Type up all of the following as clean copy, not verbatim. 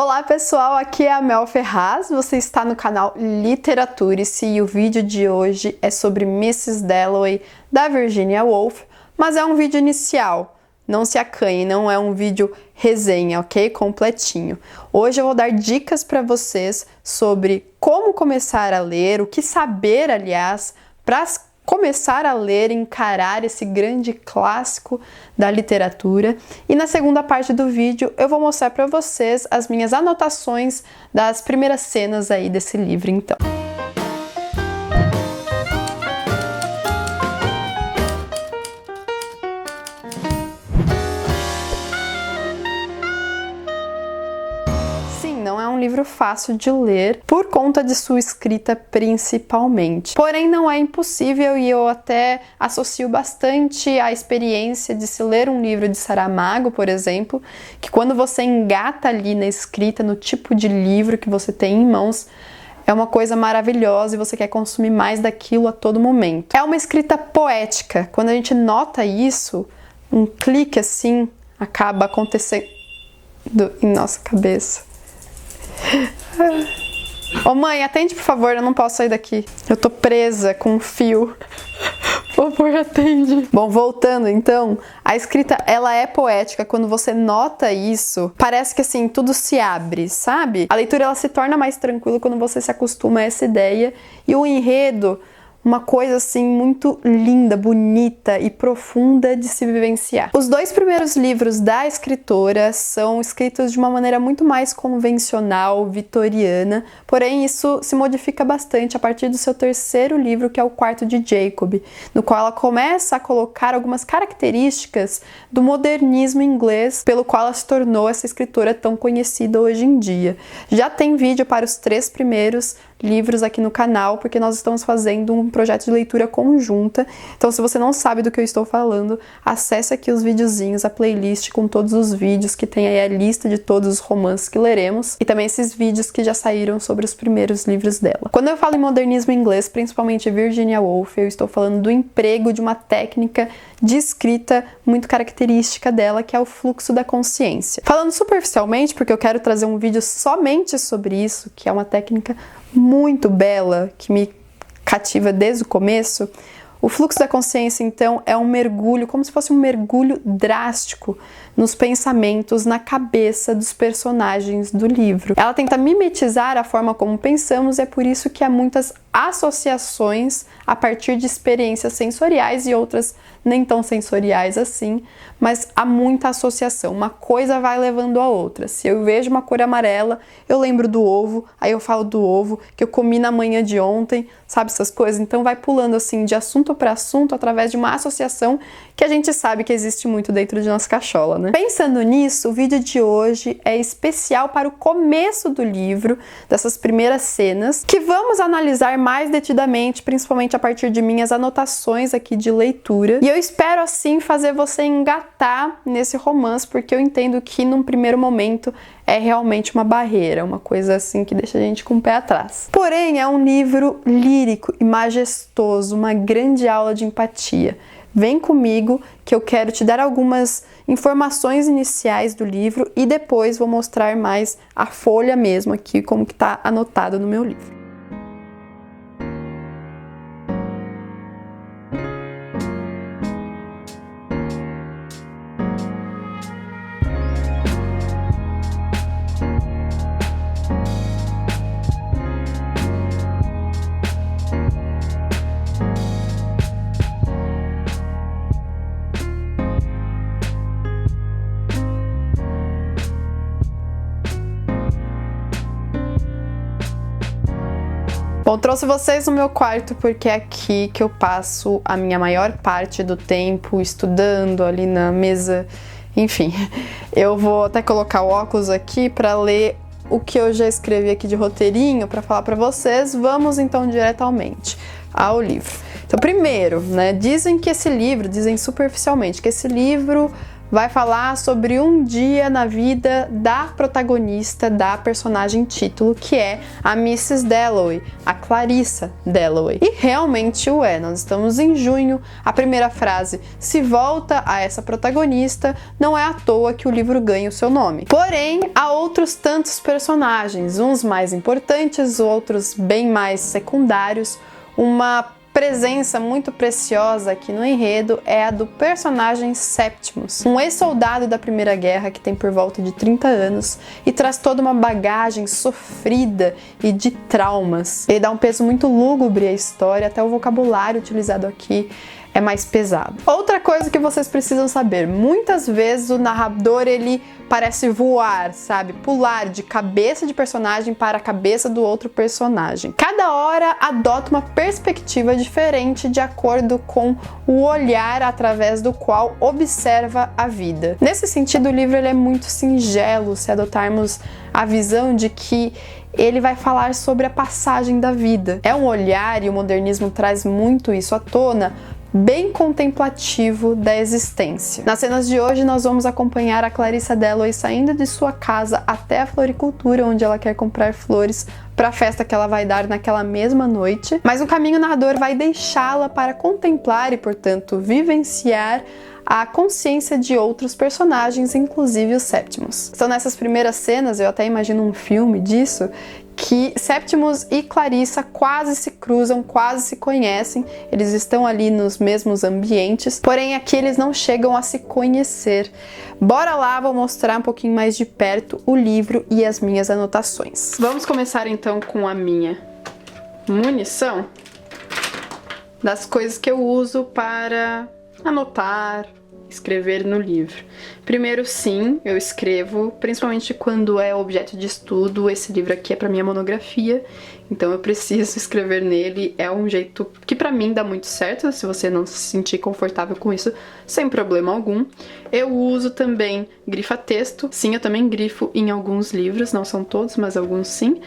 Olá pessoal, aqui é a Mel Ferraz, você está no canal Literaturice e o vídeo de hoje é sobre Mrs. Dalloway, da Virginia Woolf, mas é um vídeo inicial, não se acanhe, não é um vídeo resenha, ok? Completinho. Hoje eu vou dar dicas para vocês sobre como começar a ler, o que saber, aliás, para começar a ler e encarar esse grande clássico da literatura. E na segunda parte do vídeo eu vou mostrar para vocês as minhas anotações das primeiras cenas aí desse livro, então. Não é um livro fácil de ler, por conta de sua escrita principalmente. Porém, não é impossível e eu até associo bastante a experiência de se ler um livro de Saramago, por exemplo, que quando você engata ali na escrita, no tipo de livro que você tem em mãos, é uma coisa maravilhosa e você quer consumir mais daquilo a todo momento. É uma escrita poética. Quando a gente nota isso, um clique assim acaba acontecendo em nossa cabeça. Ô mãe, atende por favor, eu não posso sair daqui. Eu tô presa com um fio. Por favor, atende. Bom, voltando então, a escrita ela é poética. Quando você nota isso, parece que assim, tudo se abre, sabe? A leitura ela se torna mais tranquila quando você se acostuma a essa ideia. E o enredo, uma coisa assim muito linda, bonita e profunda de se vivenciar. Os dois primeiros livros da escritora são escritos de uma maneira muito mais convencional, vitoriana, porém isso se modifica bastante a partir do seu terceiro livro, que é o Quarto de Jacob, no qual ela começa a colocar algumas características do modernismo inglês, pelo qual ela se tornou essa escritora tão conhecida hoje em dia. Já tem vídeo para os três primeiros livros aqui no canal, porque nós estamos fazendo um projeto de leitura conjunta. Então, se você não sabe do que eu estou falando, acesse aqui os videozinhos, a playlist com todos os vídeos, que tem aí a lista de todos os romances que leremos, e também esses vídeos que já saíram sobre os primeiros livros dela. Quando eu falo em modernismo inglês, principalmente Virginia Woolf, eu estou falando do emprego de uma técnica de escrita muito característica dela, que é o fluxo da consciência. Falando superficialmente, porque eu quero trazer um vídeo somente sobre isso, que é uma técnica muito bela, que me cativa desde o começo. O fluxo da consciência, então, é um mergulho, como se fosse um mergulho drástico nos pensamentos, na cabeça dos personagens do livro. Ela tenta mimetizar a forma como pensamos e é por isso que há muitas associações a partir de experiências sensoriais e outras nem tão sensoriais assim, mas há muita associação. Uma coisa vai levando a outra. Se eu vejo uma cor amarela, eu lembro do ovo, aí eu falo do ovo que eu comi na manhã de ontem, sabe essas coisas? Então vai pulando assim de assunto para assunto através de uma associação que a gente sabe que existe muito dentro de nossa cachola, né? Pensando nisso, o vídeo de hoje é especial para o começo do livro, dessas primeiras cenas, que vamos analisar mais detidamente, principalmente a partir de minhas anotações aqui de leitura. E eu espero assim fazer você engatar nesse romance, porque eu entendo que num primeiro momento é realmente uma barreira, uma coisa assim que deixa a gente com o pé atrás. Porém, é um livro lírico e majestoso, uma grande aula de empatia. Vem comigo que eu quero te dar algumas informações iniciais do livro e depois vou mostrar mais a folha mesmo aqui, como que tá anotado no meu livro. Bom, trouxe vocês no meu quarto porque é aqui que eu passo a minha maior parte do tempo estudando ali na mesa, enfim. Eu vou até colocar o óculos aqui para ler o que eu já escrevi aqui de roteirinho para falar para vocês. Vamos então diretamente ao livro. Então, primeiro, né, dizem superficialmente que esse livro vai falar sobre um dia na vida da protagonista da personagem título, que é a Mrs. Dalloway, a Clarissa Dalloway. E realmente o é. Nós estamos em junho, a primeira frase se volta a essa protagonista, não é à toa que o livro ganha o seu nome. Porém, há outros tantos personagens, uns mais importantes, outros bem mais secundários. Uma presença muito preciosa aqui no enredo é a do personagem Septimus, um ex-soldado da Primeira Guerra que tem por volta de 30 anos e traz toda uma bagagem sofrida e de traumas. Ele dá um peso muito lúgubre à história, até o vocabulário utilizado aqui é mais pesado. Outra coisa que vocês precisam saber, muitas vezes o narrador ele parece voar, sabe? Pular de cabeça de personagem para a cabeça do outro personagem. Cada hora adota uma perspectiva diferente de acordo com o olhar através do qual observa a vida. Nesse sentido, o livro ele é muito singelo se adotarmos a visão de que ele vai falar sobre a passagem da vida. É um olhar, e o modernismo traz muito isso à tona, bem contemplativo da existência. Nas cenas de hoje nós vamos acompanhar a Clarissa Dalloway saindo de sua casa até a floricultura, onde ela quer comprar flores para a festa que ela vai dar naquela mesma noite, mas no caminho o narrador vai deixá-la para contemplar e, portanto, vivenciar a consciência de outros personagens, inclusive o Septimus. São nessas primeiras cenas, eu até imagino um filme disso, que Septimus e Clarissa quase se cruzam, quase se conhecem, eles estão ali nos mesmos ambientes, porém aqui eles não chegam a se conhecer. Bora lá, vou mostrar um pouquinho mais de perto o livro e as minhas anotações. Vamos começar então com a minha munição das coisas que eu uso para anotar, escrever no livro. Primeiro, sim, eu escrevo, principalmente quando é objeto de estudo. Esse livro aqui é para minha monografia, então eu preciso escrever nele. É um jeito que para mim dá muito certo, se você não se sentir confortável com isso, sem problema algum. Eu uso também grifa-texto. Sim, eu também grifo em alguns livros, não são todos, mas alguns sim.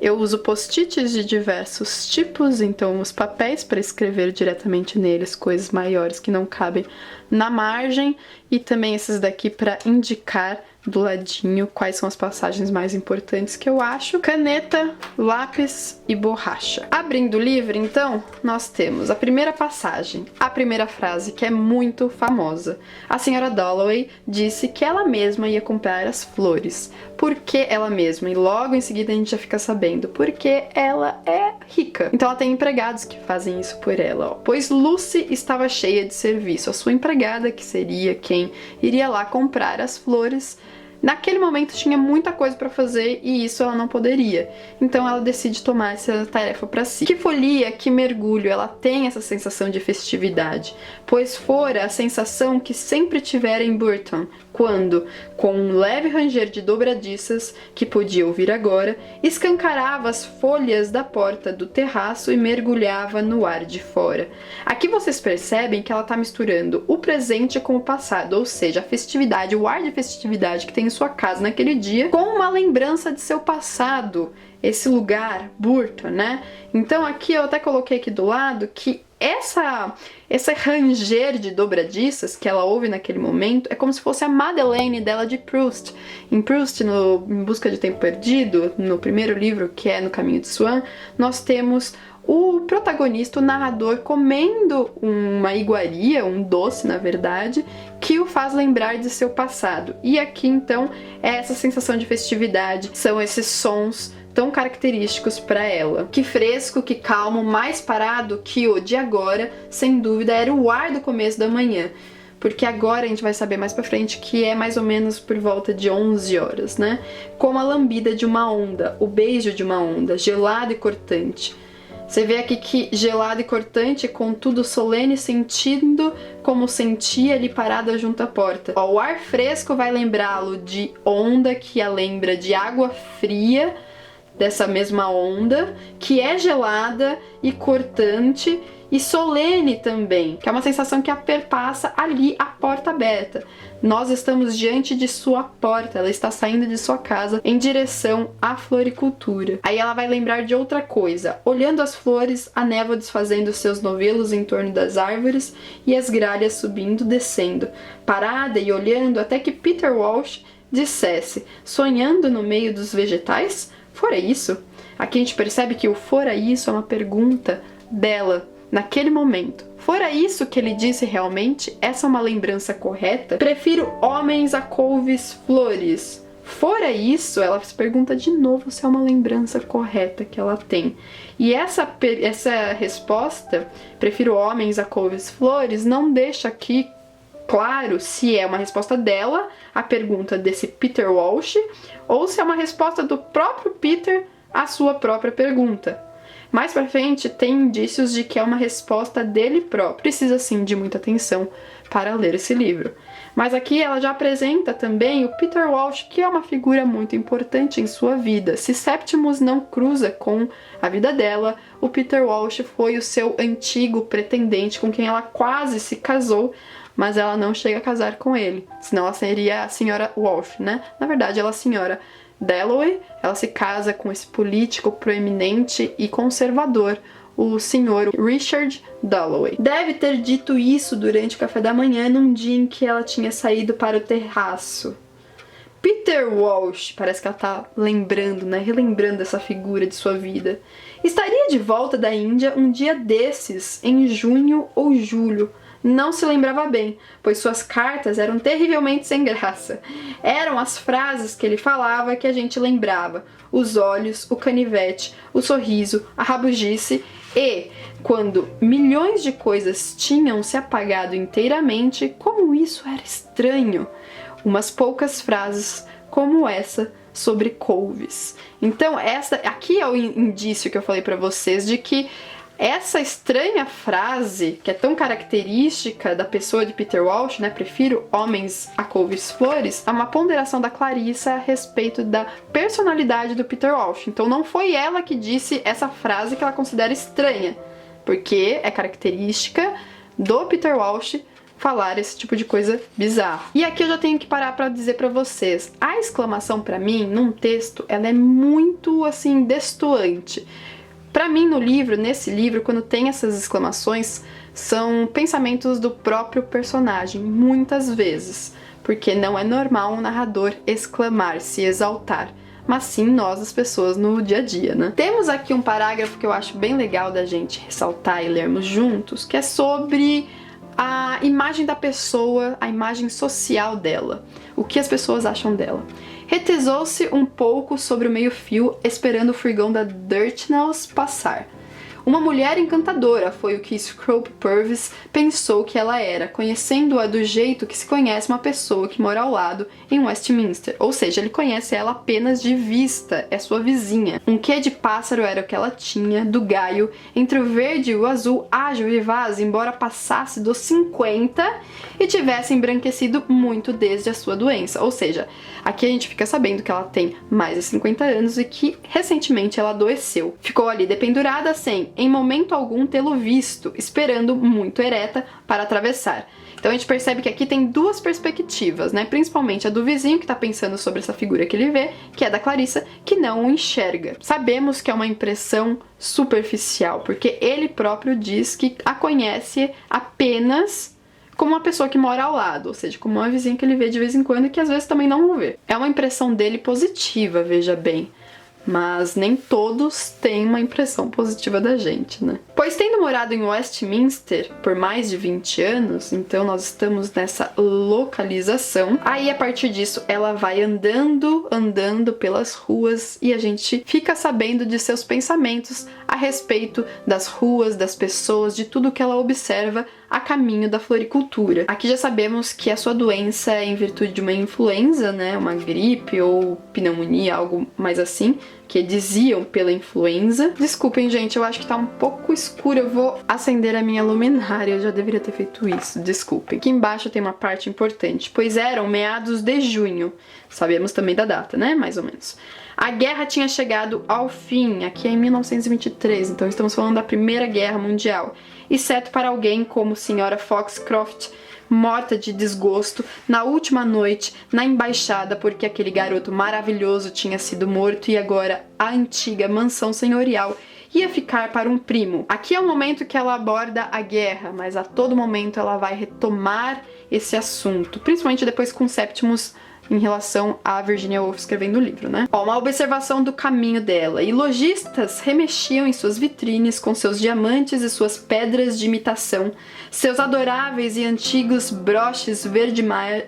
Eu uso post-its de diversos tipos, então os papéis para escrever diretamente neles, coisas maiores que não cabem na margem, e também esses daqui para indicar do ladinho quais são as passagens mais importantes que eu acho. Caneta, lápis e borracha. Abrindo o livro, então, nós temos a primeira passagem, a primeira frase, que é muito famosa. A senhora Dalloway disse que ela mesma ia comprar as flores. Por que ela mesma? E logo em seguida a gente já fica sabendo, porque ela é rica. Então ela tem empregados que fazem isso por ela, ó. Pois Lucy estava cheia de serviço. A sua empregada, que seria quem iria lá comprar as flores, naquele momento tinha muita coisa para fazer e isso ela não poderia. Então ela decide tomar essa tarefa para si. Que folia, que mergulho, ela tem essa sensação de festividade, pois fora a sensação que sempre tivera em Burton, quando, com um leve ranger de dobradiças, que podia ouvir agora, escancarava as folhas da porta do terraço e mergulhava no ar de fora. Aqui vocês percebem que ela está misturando o presente com o passado, ou seja, a festividade, o ar de festividade que tem em sua casa naquele dia, com uma lembrança de seu passado, esse lugar, Burton, né? Então aqui eu até coloquei aqui do lado que esse ranger de dobradiças que ela ouve naquele momento é como se fosse a Madeleine dela de Proust. Em Proust, no Em Busca de Tempo Perdido, no primeiro livro, que é No Caminho de Swan, nós temos o protagonista, o narrador, comendo uma iguaria, um doce na verdade, que o faz lembrar de seu passado. E aqui então é essa sensação de festividade, são esses sons tão característicos para ela. Que fresco, que calmo, mais parado que o de agora, sem dúvida, era o ar do começo da manhã. Porque agora a gente vai saber mais pra frente que é mais ou menos por volta de 11 horas, né? Como a lambida de uma onda, o beijo de uma onda, gelado e cortante. Você vê aqui que gelado e cortante, contudo solene, sentindo como sentia ali parada junto à porta. Ó, o ar fresco vai lembrá-lo de onda, que a lembra de água fria, dessa mesma onda, que é gelada e cortante e solene também, que é uma sensação que a perpassa ali a porta aberta. Nós estamos diante de sua porta, ela está saindo de sua casa em direção à floricultura. Aí ela vai lembrar de outra coisa, olhando as flores, a névoa desfazendo seus novelos em torno das árvores e as gralhas subindo, descendo, parada e olhando até que Peter Walsh dissesse, sonhando no meio dos vegetais? Fora isso? Aqui a gente percebe que o fora isso é uma pergunta dela, naquele momento. Fora isso que ele disse realmente? Essa é uma lembrança correta? Prefiro homens a couves flores. Fora isso, ela se pergunta de novo se é uma lembrança correta que ela tem. E essa resposta, prefiro homens a couves flores, não deixa aqui claro se é uma resposta dela, a pergunta desse Peter Walsh, ou se é uma resposta do próprio Peter à sua própria pergunta. Mais pra frente, tem indícios de que é uma resposta dele próprio. Precisa, sim, de muita atenção para ler esse livro. Mas aqui ela já apresenta também o Peter Walsh, que é uma figura muito importante em sua vida. Se Septimus não cruza com a vida dela, o Peter Walsh foi o seu antigo pretendente, com quem ela quase se casou, mas ela não chega a casar com ele. Senão ela seria a senhora Walsh, né? Na verdade, ela é a senhora Dalloway. Ela se casa com esse político proeminente e conservador, o senhor Richard Dalloway. Deve ter dito isso durante o café da manhã, num dia em que ela tinha saído para o terraço. Peter Walsh, parece que ela tá lembrando, né? Relembrando essa figura de sua vida. Estaria de volta da Índia um dia desses, em junho ou julho. Não se lembrava bem, pois suas cartas eram terrivelmente sem graça. Eram as frases que ele falava que a gente lembrava: os olhos, o canivete, o sorriso, a rabugice e, quando milhões de coisas tinham se apagado inteiramente, como isso era estranho. Umas poucas frases como essa sobre couves. Então, aqui é o indício que eu falei pra vocês de que essa estranha frase, que é tão característica da pessoa de Peter Walsh, né, prefiro homens a couves flores, é uma ponderação da Clarissa a respeito da personalidade do Peter Walsh. Então não foi ela que disse essa frase que ela considera estranha, porque é característica do Peter Walsh falar esse tipo de coisa bizarra. E aqui eu já tenho que parar pra dizer pra vocês, a exclamação pra mim, num texto, ela é muito, assim, destoante. Pra mim, no livro, nesse livro, quando tem essas exclamações, são pensamentos do próprio personagem, muitas vezes, porque não é normal um narrador exclamar, se exaltar, mas sim nós, as pessoas, no dia a dia, né? Temos aqui um parágrafo que eu acho bem legal da gente ressaltar e lermos juntos, que é sobre a imagem da pessoa, a imagem social dela, o que as pessoas acham dela. Retesou-se um pouco sobre o meio-fio, esperando o furgão da Dirtnells passar. Uma mulher encantadora foi o que Scrope Purvis pensou que ela era, conhecendo-a do jeito que se conhece uma pessoa que mora ao lado em Westminster. Ou seja, ele conhece ela apenas de vista, é sua vizinha. Um quê de pássaro era o que ela tinha, do gaio, entre o verde e o azul, ágil e vivaz, embora passasse dos 50 e tivesse embranquecido muito desde a sua doença. Ou seja, aqui a gente fica sabendo que ela tem mais de 50 anos e que recentemente ela adoeceu. Ficou ali dependurada sem, em momento algum, tê-lo visto, esperando muito ereta para atravessar. Então a gente percebe que aqui tem duas perspectivas, né? Principalmente a do vizinho, que tá pensando sobre essa figura que ele vê, que é da Clarissa, que não o enxerga. Sabemos que é uma impressão superficial, porque ele próprio diz que a conhece apenas como uma pessoa que mora ao lado, ou seja, como uma vizinha que ele vê de vez em quando e que às vezes também não o vê. É uma impressão dele positiva, veja bem. Mas nem todos têm uma impressão positiva da gente, né? Pois tendo morado em Westminster por mais de 20 anos, então nós estamos nessa localização, aí a partir disso ela vai andando pelas ruas e a gente fica sabendo de seus pensamentos a respeito das ruas, das pessoas, de tudo que ela observa a caminho da floricultura. Aqui já sabemos que a sua doença é em virtude de uma influenza, né, uma gripe ou pneumonia, algo mais assim, que diziam pela influenza. Desculpem, gente, eu acho que tá um pouco escuro, eu vou acender a minha luminária, eu já deveria ter feito isso, desculpem. Aqui embaixo tem uma parte importante, pois eram meados de junho, sabemos também da data, né, mais ou menos. A guerra tinha chegado ao fim, aqui é em 1923, então estamos falando da Primeira Guerra Mundial, exceto para alguém como Sra. Foxcroft, morta de desgosto na última noite na embaixada porque aquele garoto maravilhoso tinha sido morto e agora a antiga mansão senhorial ia ficar para um primo. Aqui é o momento que ela aborda a guerra, mas a todo momento ela vai retomar esse assunto, principalmente depois com Septimus em relação a Virginia Woolf escrevendo o livro, né? Ó, uma observação do caminho dela. E lojistas remexiam em suas vitrines com seus diamantes e suas pedras de imitação, seus adoráveis e antigos broches verde-mar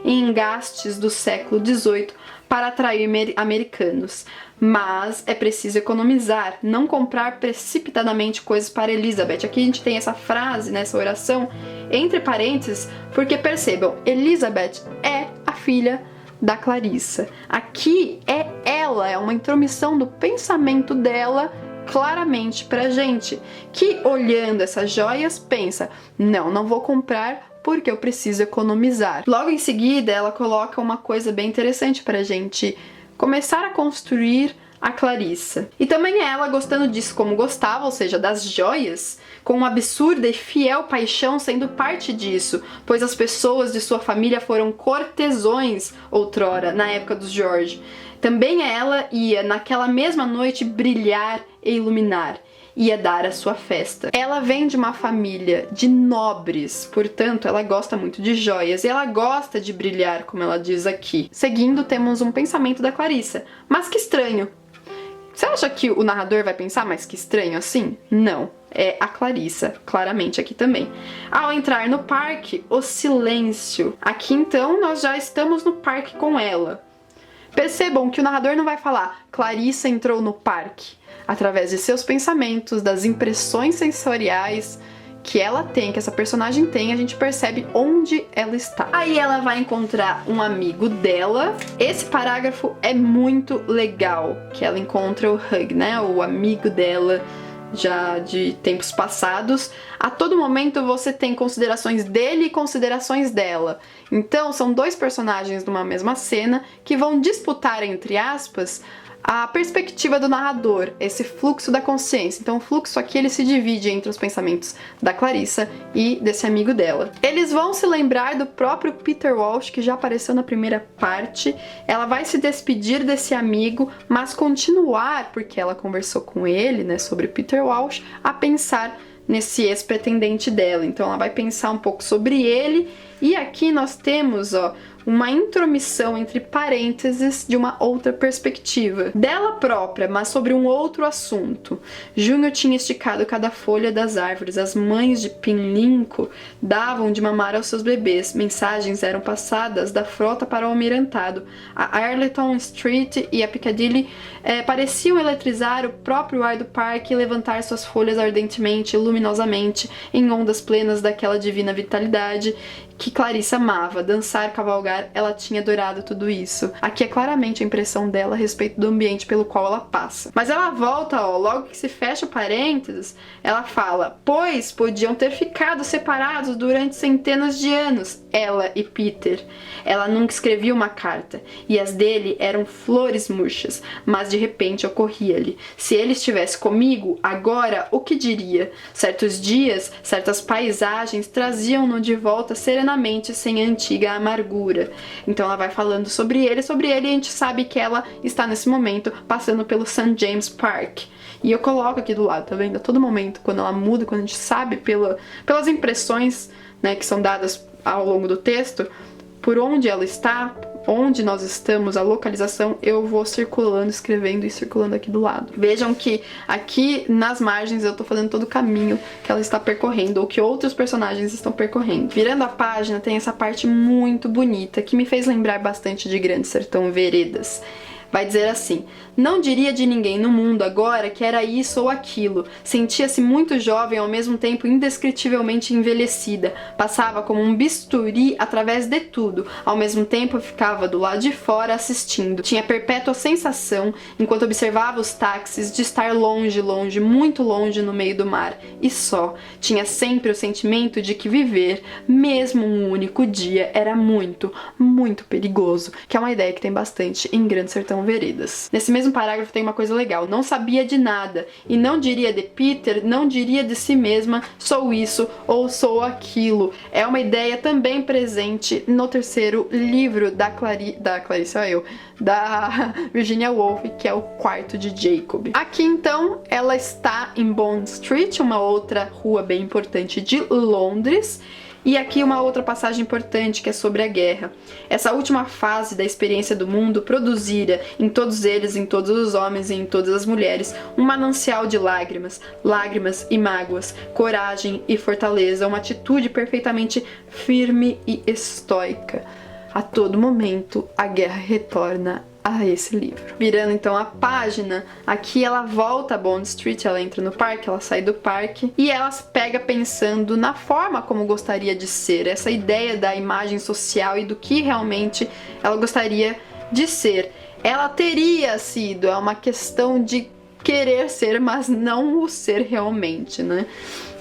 em engastes do século XVIII para atrair americanos. Mas é preciso economizar, não comprar precipitadamente coisas para Elizabeth. Aqui a gente tem essa frase, nessa oração, entre parênteses, porque percebam, Elizabeth é a filha da Clarissa. Aqui é ela, é uma intromissão do pensamento dela claramente pra gente, que olhando essas joias pensa, não vou comprar porque eu preciso economizar. Logo em seguida, ela coloca uma coisa bem interessante pra gente começar a construir a Clarissa. E também é ela gostando disso como gostava, ou seja, das joias, com uma absurda e fiel paixão sendo parte disso, pois as pessoas de sua família foram cortesões outrora, na época dos George. Também ela ia, naquela mesma noite, brilhar e iluminar. Ia dar a sua festa. Ela vem de uma família de nobres, portanto, ela gosta muito de joias e ela gosta de brilhar, como ela diz aqui. Seguindo, temos um pensamento da Clarissa. Mas que estranho! Você acha que o narrador vai pensar, mas que estranho assim? Não. É a Clarissa, claramente aqui também. Ao entrar no parque, o silêncio. Aqui então nós já estamos no parque com ela. Percebam que o narrador não vai falar Clarissa entrou no parque. Através de seus pensamentos, das impressões sensoriais que ela tem, que essa personagem tem, a gente percebe onde ela está. Aí ela vai encontrar um amigo dela. Esse parágrafo é muito legal, que ela encontra o Hug, né? O amigo dela já de tempos passados. A todo momento você tem considerações dele e considerações dela. Então são dois personagens numa mesma cena que vão disputar, entre aspas, a perspectiva do narrador, esse fluxo da consciência. Então o fluxo aqui ele se divide entre os pensamentos da Clarissa e desse amigo dela. Eles vão se lembrar do próprio Peter Walsh, que já apareceu na primeira parte. Ela vai se despedir desse amigo, mas continuar, porque ela conversou com ele, né, sobre Peter Walsh, a pensar nesse ex-pretendente dela. Então ela vai pensar um pouco sobre ele. E aqui nós temos, ó, uma intromissão entre parênteses de uma outra perspectiva. Dela própria, mas sobre um outro assunto. Junho tinha esticado cada folha das árvores. As mães de Pinlinco davam de mamar aos seus bebês. Mensagens eram passadas da frota para o almirantado. A Arlington Street e a Piccadilly pareciam eletrizar o próprio ar do parque e levantar suas folhas ardentemente e luminosamente em ondas plenas daquela divina vitalidade que Clarissa amava. Dançar, cavalgar, ela tinha adorado tudo isso. Aqui é claramente a impressão dela a respeito do ambiente pelo qual ela passa. Mas ela volta, ó, logo que se fecha o parênteses, ela fala, pois podiam ter ficado separados durante centenas de anos, ela e Peter. Ela nunca escrevia uma carta, e as dele eram flores murchas, mas de repente ocorria-lhe. Se ele estivesse comigo, agora, o que diria? Certos dias, certas paisagens traziam-no de volta serenamente, sem a antiga amargura. Então ela vai falando sobre ele, e a gente sabe que ela está nesse momento passando pelo St. James Park. E eu coloco aqui do lado, tá vendo? A todo momento, quando ela muda, quando a gente sabe pelas impressões, né, que são dadas ao longo do texto, por onde ela está, onde nós estamos, a localização, eu vou circulando, escrevendo e circulando aqui do lado. Vejam que aqui nas margens eu tô fazendo todo o caminho que ela está percorrendo, ou que outros personagens estão percorrendo. Virando a página, tem essa parte muito bonita, que me fez lembrar bastante de Grande Sertão Veredas. vai dizer assim: não diria de ninguém no mundo agora que era isso ou aquilo. Sentia-se muito jovem, ao mesmo tempo indescritivelmente envelhecida. Passava como um bisturi através de tudo. Ao mesmo tempo ficava do lado de fora assistindo. Tinha perpétua sensação, enquanto observava os táxis, de estar longe, longe, muito longe no meio do mar. E só. Tinha sempre o sentimento de que viver, mesmo um único dia, era muito, muito perigoso. Que é uma ideia que tem bastante em Grande Sertão Veredas. Nesse mesmo parágrafo tem uma coisa legal: não sabia de nada, e não diria de Peter, não diria de si mesma, sou isso ou sou aquilo. É uma ideia também presente no terceiro livro da Clarice, da Virginia Woolf, que é o Quarto de Jacob. Aqui então ela está em Bond Street, uma outra rua bem importante de Londres. E aqui uma outra passagem importante, que é sobre a guerra. Essa última fase da experiência do mundo produzira em todos eles, em todos os homens e em todas as mulheres, um manancial de lágrimas, lágrimas e mágoas, coragem e fortaleza, uma atitude perfeitamente firme e estoica. A todo momento, a guerra retorna a esse livro. Virando então a página, aqui ela volta a Bond Street, ela entra no parque, ela sai do parque e ela se pega pensando na forma como gostaria de ser, essa ideia da imagem social e do que realmente ela gostaria de ser. Ela teria sido, é uma questão de querer ser, mas não o ser realmente, né?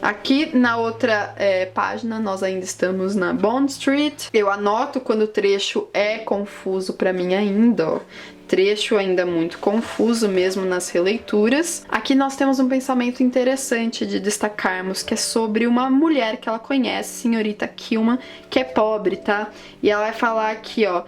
Aqui na outra página nós ainda estamos na Bond Street. Eu anoto quando o trecho é confuso pra mim ainda, ó. Trecho ainda muito confuso mesmo nas releituras. Aqui nós temos um pensamento interessante de destacarmos, que é sobre uma mulher que ela conhece, senhorita Kilman, que é pobre, tá? E ela vai falar aqui, ó,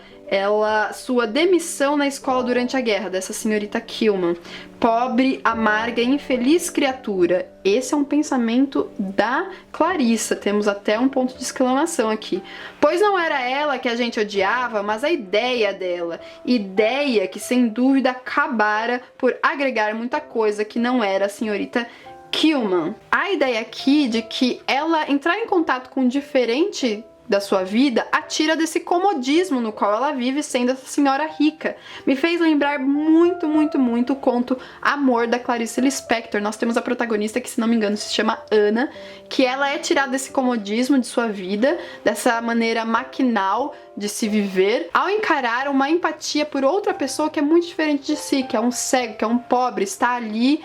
sua demissão na escola durante a guerra, dessa senhorita Kilman. Pobre, amarga e infeliz criatura. Esse é um pensamento da Clarissa, temos até um ponto de exclamação aqui. Pois não era ela que a gente odiava, mas a ideia dela. Ideia que sem dúvida acabara por agregar muita coisa que não era a senhorita Kilman. A ideia aqui de que ela entrar em contato com o diferente da sua vida a tira desse comodismo no qual ela vive sendo essa senhora rica. Me fez lembrar muito, muito, muito o conto Amor, da Clarice Lispector. Nós temos a protagonista que, se não me engano, se chama Ana, que ela é tirada desse comodismo de sua vida, dessa maneira maquinal de se viver, ao encarar uma empatia por outra pessoa que é muito diferente de si, que é um cego, que é um pobre, está ali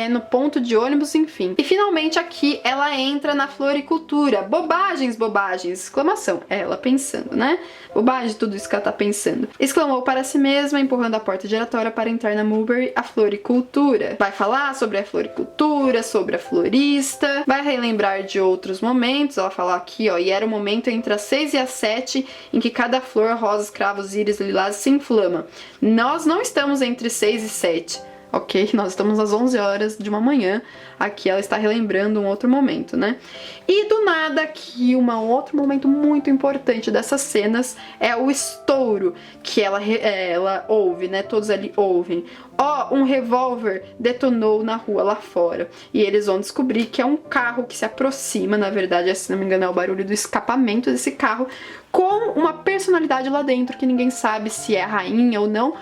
no ponto de ônibus, enfim. E finalmente aqui ela entra na floricultura. Bobagens, bobagens, exclamação. É ela pensando, né? Bobagem tudo isso que ela tá pensando. Exclamou para si mesma, empurrando a porta giratória para entrar na Mulberry, a floricultura. Vai falar sobre a floricultura, sobre a florista, vai relembrar de outros momentos. Ela fala aqui, ó, e era o momento entre as 6 e as 7 em que cada flor, rosas, cravos, íris, lilás se inflama. Nós não estamos entre 6 e 7. Ok? Nós estamos às 11 horas de uma manhã. Aqui ela está relembrando um outro momento, né? E do nada aqui, um outro momento muito importante dessas cenas é o estouro que ela ouve, né? Todos ali ouvem. Ó, um revólver detonou na rua lá fora. E eles vão descobrir que é um carro que se aproxima, na verdade, se não me engano, é o barulho do escapamento desse carro, com uma personalidade lá dentro que ninguém sabe se é a rainha ou não,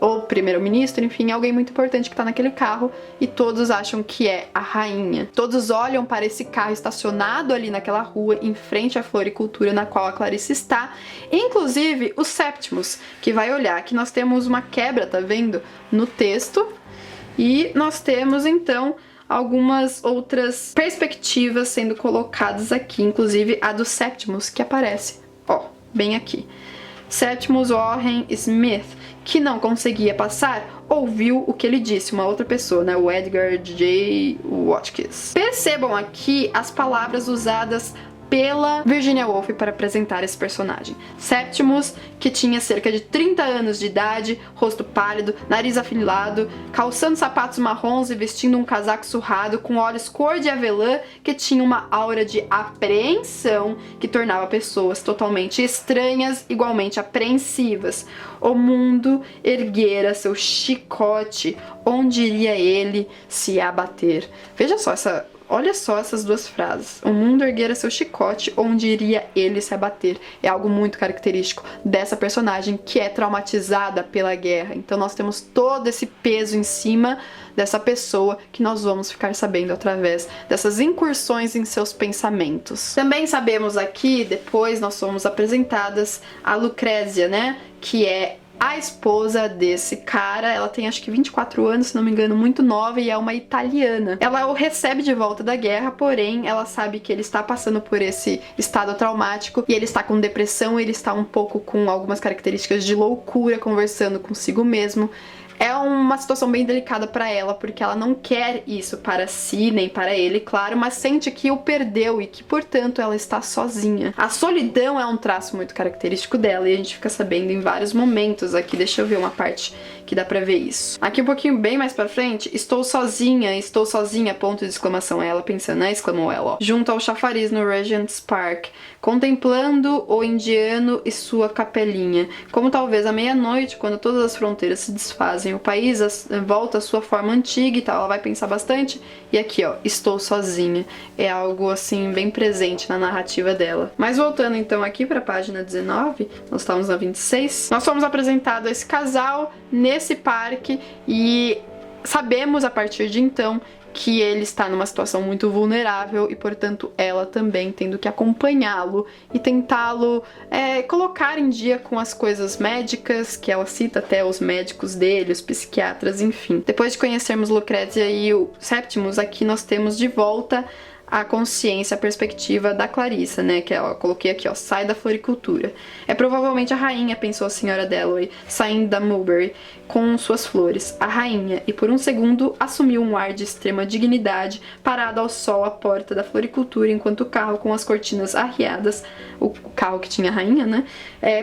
ou primeiro-ministro, enfim, alguém muito importante que tá naquele carro, e todos acham que é a rainha. Todos olham para esse carro estacionado ali naquela rua, em frente à floricultura na qual a Clarice está, inclusive o Septimus, que vai olhar. Aqui nós temos uma quebra, tá vendo? No texto, e nós temos então algumas outras perspectivas sendo colocadas aqui, inclusive a do Septimus, que aparece, ó, bem aqui. Septimus Warren Smith, que não conseguia passar, ouviu o que ele disse, uma outra pessoa, né? O Edgar J. Watkins. Percebam aqui as palavras usadas pela Virginia Woolf para apresentar esse personagem. Septimus, que tinha cerca de 30 anos de idade, rosto pálido, nariz afilado, calçando sapatos marrons e vestindo um casaco surrado, com olhos cor de avelã, que tinha uma aura de apreensão que tornava pessoas totalmente estranhas, igualmente apreensivas. O mundo erguera seu chicote, onde iria ele se abater. Veja só essa Olha só essas duas frases. O mundo erguera seu chicote, onde iria ele se abater. É algo muito característico dessa personagem que é traumatizada pela guerra. Então nós temos todo esse peso em cima dessa pessoa que nós vamos ficar sabendo através dessas incursões em seus pensamentos. Também sabemos aqui, depois nós somos apresentadas a Lucrécia, né? Que é a esposa desse cara. Ela tem acho que 24 anos, se não me engano, muito nova, e é uma italiana. Ela o recebe de volta da guerra, porém ela sabe que ele está passando por esse estado traumático e ele está com depressão, ele está um pouco com algumas características de loucura, conversando consigo mesmo. É uma situação bem delicada para ela, porque ela não quer isso para si, nem para ele, claro, mas sente que o perdeu e que, portanto, ela está sozinha. A solidão é um traço muito característico dela e a gente fica sabendo em vários momentos aqui. Deixa eu ver uma parte que dá pra ver isso. Aqui um pouquinho bem mais pra frente, estou sozinha, ponto de exclamação. É ela pensando, né? Exclamou ela, ó. Junto ao chafariz no Regent's Park, contemplando o indiano e sua capelinha. Como talvez à meia-noite, quando todas as fronteiras se desfazem, o país volta à sua forma antiga e tal. Ela vai pensar bastante. E aqui, ó, estou sozinha. É algo, assim, bem presente na narrativa dela. Mas voltando, então, aqui pra página 19, nós estamos na 26, nós fomos apresentados a esse casal nesse parque e sabemos, a partir de então, que ele está numa situação muito vulnerável e, portanto, ela também tendo que acompanhá-lo e tentá-lo colocar em dia com as coisas médicas, que ela cita até os médicos dele, os psiquiatras, enfim. Depois de conhecermos Lucrécia e o Septimus, aqui nós temos de volta a consciência, a perspectiva da Clarissa, né, que eu coloquei aqui, ó, sai da floricultura. É provavelmente a rainha, pensou a senhora Dalloway, saindo da Mulberry com suas flores. A rainha, e por um segundo assumiu um ar de extrema dignidade, parada ao sol à porta da floricultura, enquanto o carro com as cortinas arriadas, o carro que tinha a rainha, né,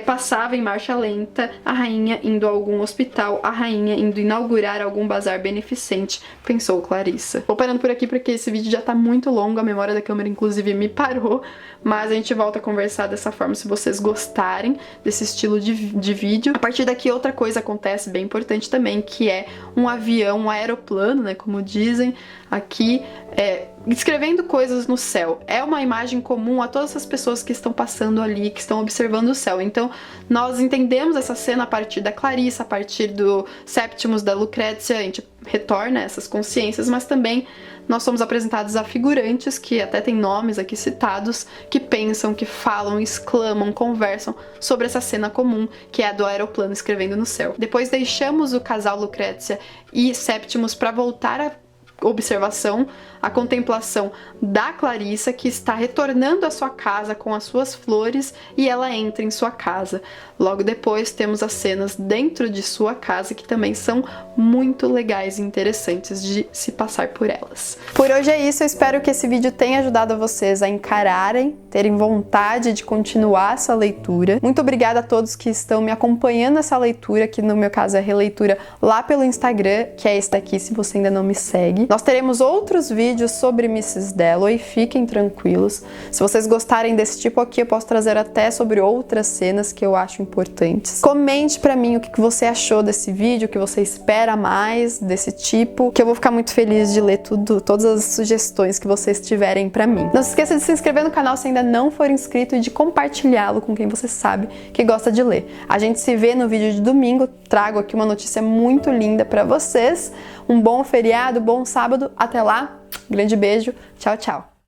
passava em marcha lenta, a rainha indo a algum hospital, a rainha indo inaugurar algum bazar beneficente, pensou Clarissa. Vou parando por aqui porque esse vídeo já tá muito longo, a memória da câmera inclusive me parou, mas a gente volta a conversar dessa forma se vocês gostarem desse estilo de vídeo. A partir daqui outra coisa acontece bem importante também, que é um avião, um aeroplano, né, como dizem aqui, escrevendo coisas no céu. É uma imagem comum a todas as pessoas que estão passando ali, que estão observando o céu. Então nós entendemos essa cena a partir da Clarissa, a partir do Septimus, da Lucrécia, a gente retorna a essas consciências, mas também nós somos apresentados a figurantes, que até tem nomes aqui citados, que pensam, que falam, exclamam, conversam sobre essa cena comum, que é a do aeroplano escrevendo no céu. Depois deixamos o casal Lucrécia e Septimus para voltar a observação, a contemplação da Clarissa, que está retornando à sua casa com as suas flores, e ela entra em sua casa. Logo depois temos as cenas dentro de sua casa, que também são muito legais e interessantes de se passar por elas. Por hoje é isso, eu espero que esse vídeo tenha ajudado vocês a encararem, terem vontade de continuar essa leitura. Muito obrigada a todos que estão me acompanhando nessa leitura, que no meu caso é releitura lá pelo Instagram, que é esse daqui, se você ainda não me segue. Nós teremos outros vídeos sobre Mrs. Dalloway, fiquem tranquilos. Se vocês gostarem desse tipo aqui, eu posso trazer até sobre outras cenas que eu acho importantes. Comente pra mim o que você achou desse vídeo, o que você espera mais desse tipo, que eu vou ficar muito feliz de ler todas as sugestões que vocês tiverem pra mim. Não se esqueça de se inscrever no canal se ainda não for inscrito e de compartilhá-lo com quem você sabe que gosta de ler. A gente se vê no vídeo de domingo, trago aqui uma notícia muito linda pra vocês. Um bom feriado, bom sábado, até lá, grande beijo, tchau, tchau!